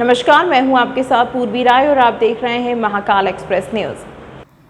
नमस्कार, मैं हूं आपके साथ पूर्वी राय और आप देख रहे हैं महाकाल एक्सप्रेस न्यूज।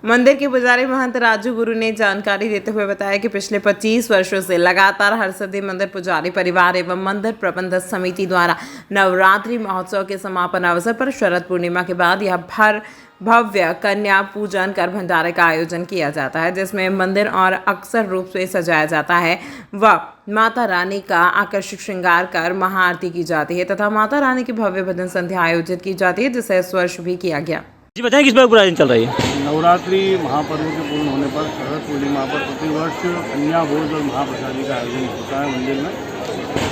मंदिर के पुजारी महंत राजू गुरु ने जानकारी देते हुए बताया कि पिछले 25 वर्षों से लगातार हरसिद्धि मंदिर पुजारी परिवार एवं मंदिर प्रबंधक समिति द्वारा नवरात्रि महोत्सव के समापन अवसर पर शरद पूर्णिमा के बाद यह भव्य कन्या पूजन कर भंडारे का आयोजन किया जाता है, जिसमें मंदिर और अक्सर रूप से सजाया जाता है व माता रानी का आकर्षक श्रृंगार कर महाआरती की जाती है तथा माता रानी की भव्य भजन संध्या आयोजित की जाती है, जिसे इस वर्ष भी किया गया। जी बताएं किस बार पूरा दिन चल रही है। नवरात्रि महापर्व के पूर्ण होने पर शरद पूर्णिमा पर प्रतिवर्ष कन्या भोज और महाप्रसादी का आयोजन होता है मंदिर में,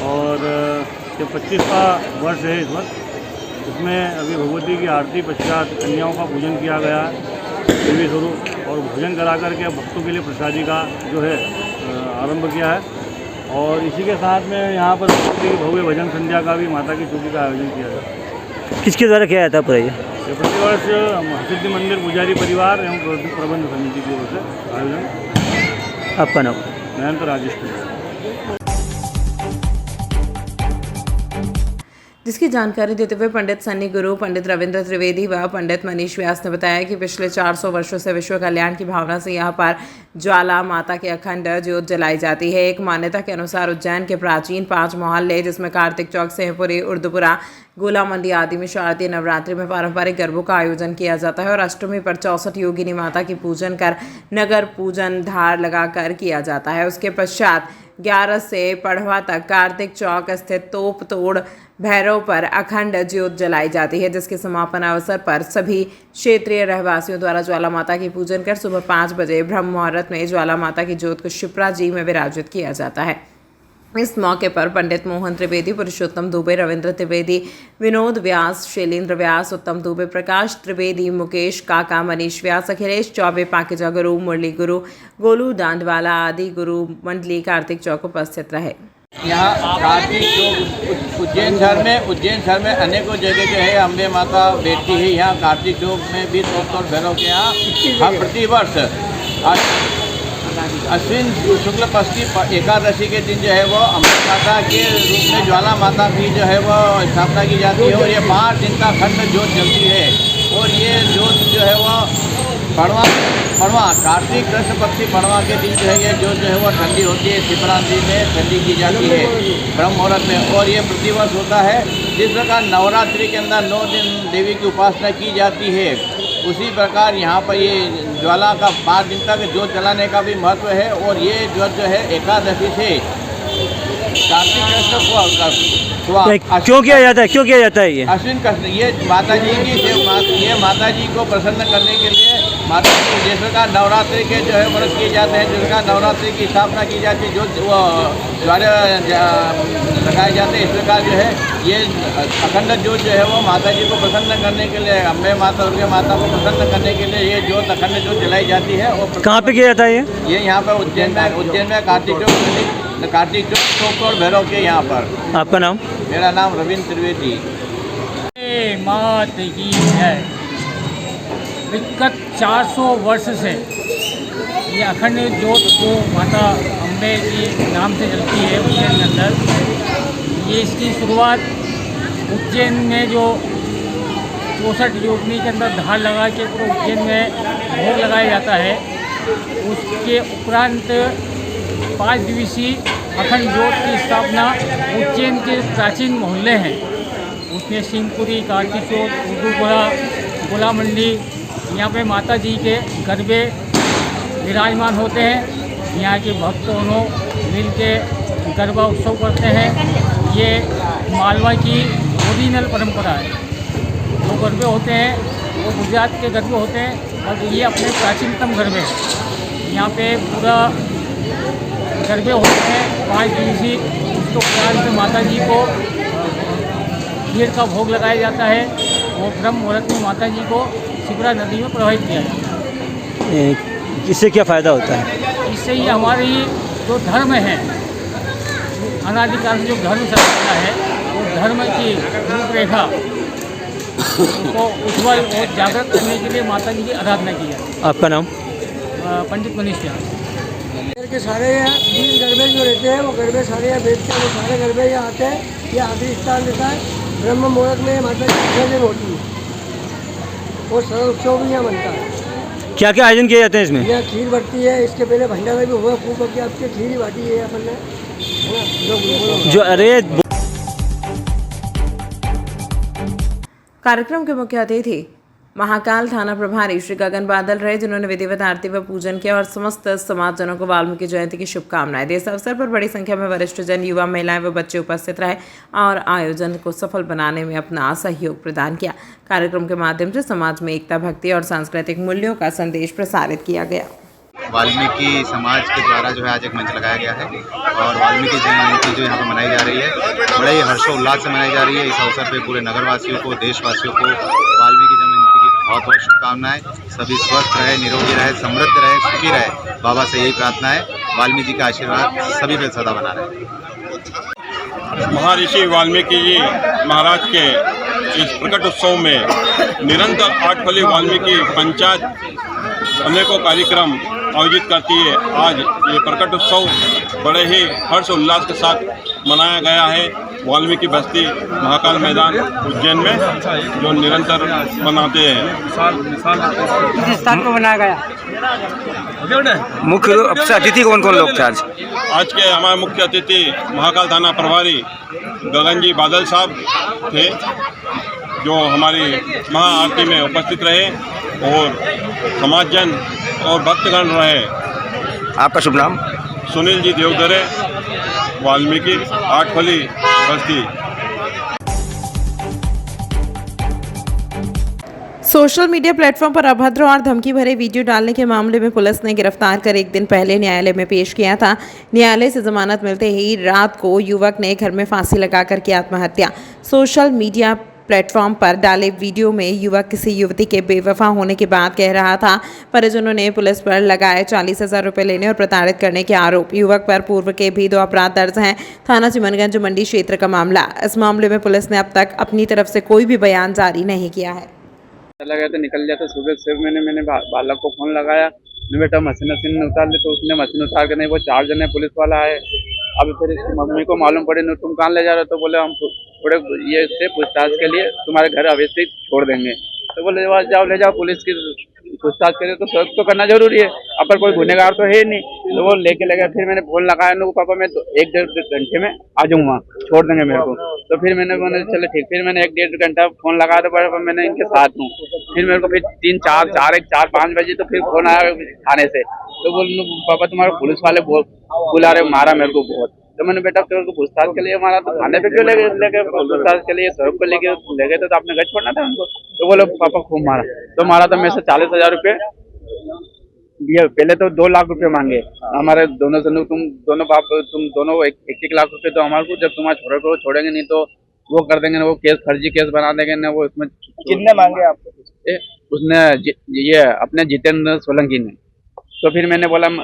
और ये 25वां वर्ष है इस वक्त। इसमें अभी भगवती की आरती पश्चात कन्याओं का पूजन किया गया है देवी स्वरूप, और भोजन करा करके भक्तों के लिए प्रसादी का जो है आरंभ किया है, और इसी के साथ में यहाँ पर भक्ति भव्य भजन संध्या का भी माता की चौकी का आयोजन किया जाता है। किसके द्वारा किया जाता है पूरा ये प्रतिवर्ष हरसिद्धि मंदिर पुजारी परिवार एवं प्रबंध समिति की ओर से आयोजन। आपका नाम? महंत राजेश कुमार। जिसकी जानकारी देते हुए पंडित सन्नी गुरु, पंडित रविंद्र त्रिवेदी व पंडित मनीष व्यास ने बताया कि पिछले 400 वर्षों से विश्व कल्याण की भावना से यहाँ पर ज्वाला माता के अखंड ज्योत जलाई जाती है। एक मान्यता के अनुसार उज्जैन के प्राचीन 5 मोहल्ले, जिसमें कार्तिक चौक, सिंहपुरी, उर्दूपुरा, गोला मंडी आदि में शारदीय नवरात्रि में पारंपरिक गरबों का आयोजन किया जाता है और अष्टमी पर 64 योगिनी माता की पूजन कर नगर पूजन धार लगाकर किया जाता है। उसके पश्चात 11 से पढ़वा तक कार्तिक चौक स्थित तोप तोड़ भैरव पर अखंड ज्योत जलाई जाती है, जिसके समापन अवसर पर सभी क्षेत्रीय रहवासियों द्वारा ज्वाला माता की पूजन कर सुबह 5 बजे ब्रह्म मुहूर्त में ज्वाला माता की ज्योत को शिप्रा जी में विराजित किया जाता है। इस मौके पर पंडित मोहन त्रिवेदी, पुरुषोत्तम दुबे, रविंद्र त्रिवेदी, विनोद व्यास, शैलेंद्र व्यास, उत्तम दुबे, प्रकाश त्रिवेदी, मुकेश काका, मनीष व्यास, अखिलेश चौबे, पाकिजा गुरु, मुरली गुरु, गोलू डांडवाला आदि गुरु मंडली कार्तिक चौक उपस्थित रहे। यहाँ कार्तिक चौक उज्जैन शहर में अनेकों जगह जो है अम्बे माता बैठती है। यहाँ कार्तिक चौक में भी तोड़ भैरव के यहाँ हम प्रतिवर्ष अश्विन शुक्ल पक्ष की एकादशी के दिन जो है वो अम्बे माता के रूप में ज्वाला माता की जो है वो स्थापना की जाती है, और ये 5 दिन का अखंड ज्योत जलती है। और ये ज्योत जो है वो पड़वा कार्तिक कृष्ण पक्षी पड़वा के दिन जो है ये ज्योत जो है वो ठंडी होती है, शिवरात्रि में ठंडी की जाती है ब्रह्म मुहूर्त में, और ये प्रतिवर्ष होता है। जिस प्रकार नवरात्रि के अंदर 9 दिन देवी की उपासना की जाती है, उसी प्रकार यहाँ पर ये ज्वाला का 5 दिन तक ज्योत जलाने का भी महत्व है। और ये ज्योत जो है एकादशी से कार्तिक कृष्ण को क्यों किया जाता है? क्यों किया जाता है ये? अश्विन कृष्ण ये माता जी की ये माता जी को प्रसन्न करने के लिए माता जी जिस प्रकार नवरात्रि के जो है व्रत किए जाते हैं, जिस प्रकार नवरात्रि की स्थापना की जाती है, जो वो ज्वाले लगाए जाते हैं, इस प्रकार जो है ये अखंड ज्योत जो है वो माता जी को प्रसन्न करने के लिए, अम्बे माता दुर्गा माता को प्रसन्न करने के लिए ये ज्योत अखंड ज्योत जलाई जाती है। और कहाँ पे किया जाता है ये यहाँ पर उज्जैन में कार्तिक चौक और भैरव के यहाँ पर। आपका नाम? मेरा नाम रविंद्र त्रिवेदी। मात की है। विगत 400 वर्ष से ये अखंड ज्योत जो माता अम्बे की नाम से जलती है उज्जैन के अंदर, ये इसकी शुरुआत उज्जैन में जो 64 योगिनी के अंदर धार लगा के पूरा उज्जैन में भोग लगाया जाता है। उसके उपरांत 5 दिवसीय अखंड ज्योत की स्थापना उज्जैन के प्राचीन मोहल्ले हैं, उसमें सिंहपुरी, कार्तिक चौक, उर्दूपुरा, गोला मंडी, यहाँ पे माता जी के गरबे विराजमान होते हैं। यहाँ के भक्त दोनों मिल के गरबा उत्सव करते हैं। ये मालवा की ओरिजिनल परंपरा है। जो गरबे होते हैं वो गुजरात के गरबे होते हैं, और ये अपने प्राचीनतम गरबे हैं। यहाँ पे पूरा गरबे होते हैं 5 दिवसीय। उसके उपरांत माता जी को खीर का भोग लगाया जाता है, और ब्रह्म मुहूर्त में माता जी को शिप्रा नदी में प्रवाहित किया जाता है। इससे क्या फ़ायदा होता है? इससे ये हमारी जो धर्म है, अनादिकाल से जो धर्म चल रहा है, वो धर्म की रूपरेखा को उज्ज्वल और जागृत करने के लिए माता जी की आराधना की जाती है। आपका नाम? पंडित मनीष व्यास। के सारे यहाँ 20 गरबे जो रहते हैं वो गरबे सारे यहाँ बेचते हैं, वो सारे गरबे यहाँ आते हैं। ये आखिरी स्थान देता है। ब्रह्म मुहूर्त में माता की विसर्जन होती है और सरल उत्सव भी यहाँ बनता है। क्या क्या आयोजन किए जाते हैं इसमें? यहाँ खीर बढ़ती है, इसके पहले भंडारा भी हुआ खूब करके, आपके खीर ही बाटी है अपन ने, है ना? बोलो। जो अरे कार्यक्रम के मुख्य अतिथि महाकाल थाना प्रभारी श्री गगन बादल रहे, जिन्होंने विधिवत आरती व पूजन किया और समस्त समाजजनों को वाल्मीकि जयंती की शुभकामनाएं दी। इस अवसर पर बड़ी संख्या में वरिष्ठ जन, युवा, महिलाएं व बच्चे उपस्थित रहे और आयोजन को सफल बनाने में अपना सहयोग प्रदान किया। कार्यक्रम के माध्यम से समाज में एकता, भक्ति और सांस्कृतिक मूल्यों का संदेश प्रसारित किया गया। वाल्मीकि समाज के द्वारा जो है आज एक मंच लगाया गया है और वाल्मीकि जयंती जो यहाँ पर मनाई जा रही है बड़े ही हर्षोल्लास से मनाई जा रही है। इस अवसर पे पूरे नगरवासियों को, देशवासियों को वाल्मीकि जयंती की बहुत बहुत शुभकामनाएं। सभी स्वस्थ रहे, निरोगी रहे, समृद्ध रहे, सुखी रहे। बाबा से यही प्रार्थना है। वाल्मीकि का आशीर्वाद सभी पे सदा बना रहे। महर्षि वाल्मीकि जी महाराज के इस प्रकट उत्सव में निरंतर आठफली वाल्मीकि पंचायत अनेकों कार्यक्रम आयोजित करती है। आज ये प्रकट उत्सव बड़े ही हर्ष उल्लास के साथ मनाया गया है। वाल्मीकि बस्ती महाकाल मैदान उज्जैन में जो निरंतर मनाते हैं। किस स्थान पर बनाया गया? मुख्य रूप से अतिथि कौन कौन लोग थे आज? आज के हमारे मुख्य अतिथि महाकाल थाना प्रभारी गगन जी बादल साहब थे, जो हमारी महाआरती में उपस्थित रहे और समाजजन और भक्तगण रहे। आपका शुभ नाम? सुनील जी देवधरे, वाल्मीकि आठफली बस्ती। सोशल मीडिया प्लेटफॉर्म पर अभद्र और धमकी भरे वीडियो डालने के मामले में पुलिस ने गिरफ्तार कर एक दिन पहले न्यायालय में पेश किया था। न्यायालय से जमानत मिलते ही रात को युवक ने घर में फांसी लगाकर की आत्महत्या। सोशल मीडिया प्लेटफॉर्म पर डाले वीडियो में युवक किसी युवती के बेवफा होने की बात कह रहा था। परिजनों ने पुलिस पर लगाए 40,000 रुपये लेने और प्रताड़ित करने के आरोप। युवक पर पूर्व के भी 2 अपराध दर्ज हैं। थाना चिमनगंज मंडी क्षेत्र का मामला। इस मामले में पुलिस ने अब तक अपनी तरफ से कोई भी बयान जारी नहीं किया है। चला गया तो निकल जाता। सुबह से मैंने बालक को फोन लगाया, बेटा मशीन उतार ले, तो उसने मशीन उतार के नहीं, वो 4 जने पुलिस वाला है। अब फिर मम्मी को मालूम पड़े न, तुम कहाँ ले जा रहे हो? तो बोले हम थोड़े ये से पूछताछ के लिए तुम्हारे घर अवश्य छोड़ देंगे। तो बोले जाओ ले जाओ, पुलिस की पूछताछ करे तो सर्च तो करना जरूरी है, अगर कोई गुनहगार तो है नहीं। तो वो लेके लगा। फिर मैंने फोन लगाया उनको, पापा मैं तो 1-1.5 घंटे में आ जाऊँगा, छोड़ देंगे मेरे को। तो फिर मैंने चलो ठीक। फिर मैंने 1-1.5 घंटा फोन लगाया तो पापा मैंने इनके साथ हूँ। फिर मेरे को फिर 3-4-5 बजे तो फिर फोन आया थाने से। तो बोल पापा तुम्हारे पुलिस वाले बुला रहे, मारा मेरे को बहुत। तो मैंने बेटा तेरे को पूछताछ के लिए मारा, तो थाने पे क्यों लेके पूछताछ के लिए सड़क पे लेके ले गए तो आपने घर छोड़ना था उनको। तो बोले पापा खूब मारा। तो मारा तो मेरे से 40,000 रुपये दिए। पहले तो 2 लाख रुपए मांगे हमारे दोनों से। तुम दोनों बाप, तुम दोनों 1-1 लाख रुपए तो हमारे को, जब तुम्हारे छोरे को छोड़ेंगे नहीं तो वो कर देंगे ना, वो केस फर्जी केस बना देंगे ना। वो उसमें कितने मांगे आपको? उसने ये अपने जितेंद्र सोलंकी ने। तो फिर मैंने बोला मैं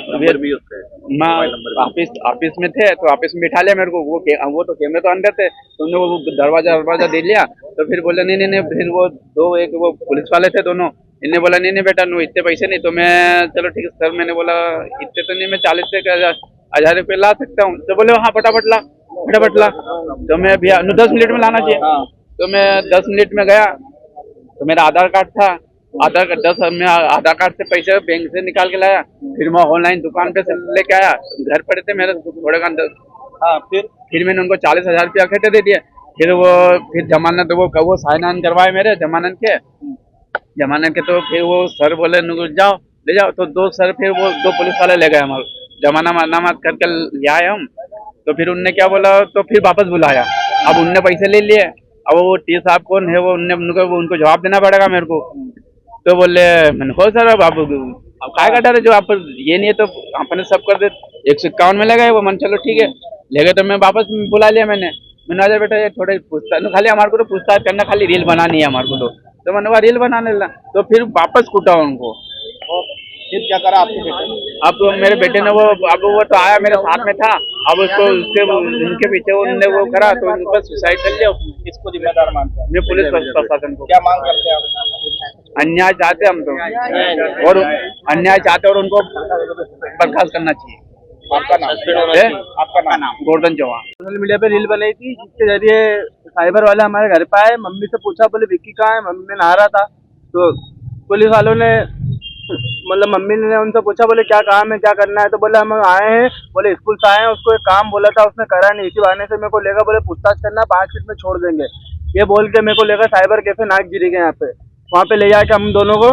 ऑफिस में थे, तो ऑफिस में बिठा लिया मेरे को। वो तो कैमरे तो अंदर थे, तो उन्होंने वो दरवाजा दे लिया। तो फिर बोले नहीं। फिर वो एक पुलिस वाले थे दोनों, इन्हें बोला नहीं बेटा नो इतने पैसे नहीं। तो मैं चलो ठीक है सर, मैंने बोला इतने तो नहीं, मैं 40,000 रुपये ला सकता हूँ। तो बोले हाँ फटाफट ला। तो मैं भैया 10 मिनट में लाना चाहिए। तो मैं 10 मिनट में गया, तो मेरा आधार कार्ड था, आधार कार्ड से पैसे बैंक से निकाल के लाया। फिर मैं ऑनलाइन दुकान पे से लेके आया, घर पड़े थे मेरे थोड़े घंटे। हाँ फिर मैंने उनको 40,000 रुपया इकट्ठे दे दिए। फिर जमानत वो साइन करवाए मेरे जमानत के। तो फिर वो सर बोले जाओ ले जाओ। तो 2 सर फिर वो 2 पुलिस वाले ले गए हमारे, जमानत करके ले आए हम। तो फिर उनने क्या बोला, तो फिर वापस बुलाया। अब उनने पैसे ले लिए। अब वो टी साहब कौन है, वो उनको जवाब देना पड़ेगा मेरे को। तो बोले मैंने हो सर अब काय का डर है, जो आप ये नहीं है तो आपने सब कर दे। 151 में लगा वो मन, चलो ठीक है ले गए। तो मैं वापस बुला लिया मैंने आ जा बेटा ये थोड़े पूछताछ, खाली हमारे को तो पूछताछ करना, खाली रील बनानी है हमारे को। तो मैंने वहाँ रील बनाने लगा। तो फिर वापस कूटा उनको। फिर क्या करा आपके बेटे? अब मेरे बेटे ने वो तो आया मेरे साथ में था। अब उसको उनके पीछे उन्होंने वो करा, तो उनके ऊपर सुसाइड कर लिया। किसको जिम्मेदार मानते हैं? मैं पुलिस प्रशासन को। क्या मांग करते हैं आप? अन्याय चाहते हम तो, और अन्याय चाहते और उनको बर्खास्त करना चाहिए। आपका नाम? गोवर्धन चौहान। सोशल मीडिया पे रील बनाई थी जिसके जरिए साइबर वाले हमारे घर पे आए, मम्मी से पूछा, बोले विक्की कहाँ है, मम्मी ने नहा रहा था। तो पुलिस वालों ने मतलब मम्मी ने उनसे पूछा, बोले क्या काम है, क्या करना है, तो बोले हम आए हैं, बोले स्कूल से आए हैं, उसको एक काम बोला था उसने करा नहीं, इसी बहाने से मेरे को लेकर बोले पूछताछ करना, 5 मिनट में छोड़ देंगे, ये बोल के मेरे को लेकर साइबर कैफे नागगिरी के यहाँ पे, वहाँ पे ले जाके हम दोनों को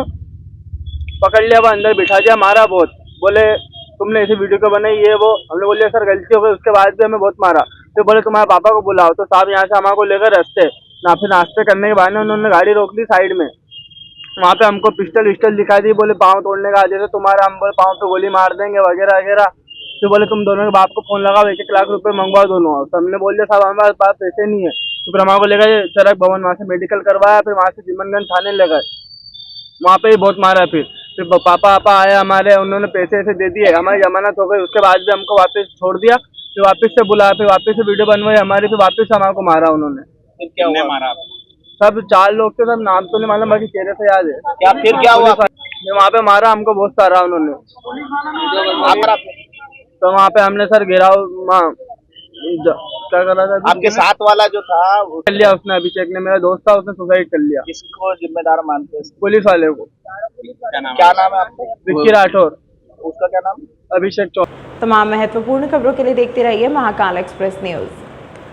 पकड़ लिया, वो अंदर बिठा दिया, मारा बहुत, बोले तुमने ऐसी वीडियो क्यों बनाई, ये वो। हमने बोले सर गलती हो गई, उसके बाद भी हमें बहुत मारा। फिर बोले तुम्हारे पापा को बुलाओ, तो साहब यहाँ से हमारे को लेकर रास्ते ना, फिर नाश्ते करने के बाद उन्होंने गाड़ी रोक ली साइड में, वहाँ पे हमको पिस्टल विस्टल दिखा दी, बोले पाँव तोड़ने का आदेश है तुम्हारा, हम बोले पाँव पे गोली मार देंगे वगैरह वगैरह। फिर बोले तुम दोनों के बाप को फोन लगाओ, 1-1 लाख रुपए मंगवा दोनों। तो हमने बोल दिया साहब हमारे पास पैसे नहीं है। तो फिर हमारे को लेकर चरक भवन, वहाँ से मेडिकल करवाया, फिर वहाँ से चिमनगंज थाने ले गए, वहाँ पे ही बहुत मारा। फिर पापा आया हमारे, उन्होंने पैसे ऐसे दे दिए, हमारी जमानत हो गई, उसके बाद भी हमको वापस छोड़ दिया, फिर वापस से बुलाया, फिर वापस से वीडियो बनवाई हमारी, फिर वापस से हमारे को मारा उन्होंने। फिर क्या हुआ? मारा सब 4 लोग थे, सब नाम तो नहीं मालूम, बाकी चेहरे से याद है। क्या फिर क्या हुआ? वहाँ पे मारा हमको बहुत सारा उन्होंने, तो वहाँ पे हमने सर घेराव क्या करा था, आपके साथ वाला जो था कर लिया उसने, अभिषेक ने, मेरा दोस्त था, उसने सुसाइड कर लिया। किसको जिम्मेदार मानते हैं? पुलिस वाले को। क्या नाम है आपका? विक्की राठौर। उसका क्या नाम? अभिषेक चौहान। तमाम महत्वपूर्ण खबरों के लिए देखते रहिए महाकाल एक्सप्रेस न्यूज़।